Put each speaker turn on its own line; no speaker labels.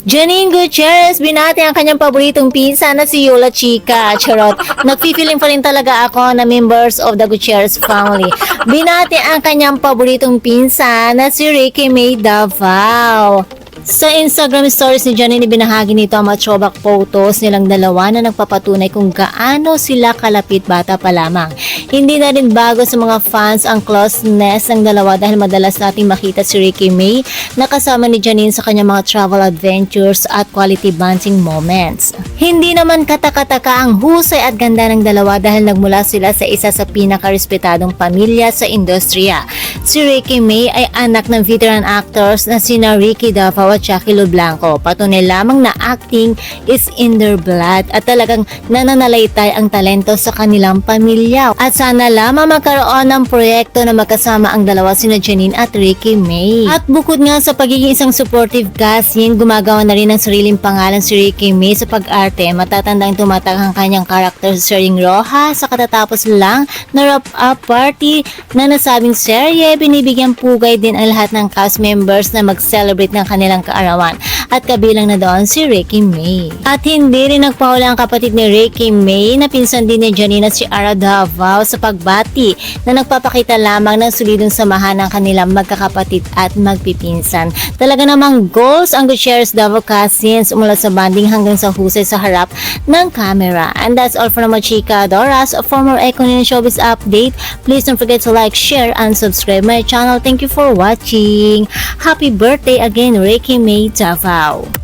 Janine Gutierrez, binati ang kanyang paboritong pinsan na si Yola Chica. Charot. Nagfi-feeling pa rin talaga ako na members of the Gutierrez family. Binati ang kanyang paboritong pinsan na si Ricky May Davao. Sa Instagram stories ni Janine, ibinahagi nito ang mga throwback photos nilang dalawa na nagpapatunay kung gaano sila kalapit bata pa lamang. Hindi na rin bago sa mga fans ang closeness ng dalawa dahil madalas nating makita si Ricky May na kasama ni Janine sa kanyang mga travel adventures at quality bonding moments. Hindi naman katakataka ang husay at ganda ng dalawa dahil nagmula sila sa isa sa pinaka-respetadong pamilya sa industriya. Si Ricky May ay anak ng veteran actors na sina Ricky Davao at Jackie Lo Blanco. Patunay lamang na acting is in their blood at talagang nananalaytay ang talento sa kanilang pamilya. At sana lamang magkaroon ng proyekto na magkasama ang dalawa sina Janine at Ricky May. At bukod nga sa pagiging isang supportive cousin, gumagawa na rin ng sariling pangalan si Ricky May sa pag-arte. Matatandang tumatag ang kanyang karakter sa Sering Roja sa katatapos lang na wrap-up party na nasabing serye. Binibigyan pugay din ang lahat ng cast members na mag-celebrate ng kanilang kaarawan at kabilang na doon si Ricky May. At hindi rin nagpahuli ang kapatid ni Ricky May na pinsan din ni Janine at si Ara Davao sa pagbati na nagpapakita lamang ng solidong samahan ng kanilang magkakapatid at magpipinsan. Talaga namang goals ang Gutierrez Davao cousins mula sa banding hanggang sa husay sa harap ng camera. And that's all for mga chika Doras. For more Econ Showbiz update, please don't forget to like, share, and subscribe my channel. Thank you for watching. Happy birthday again, Ricky May Davao.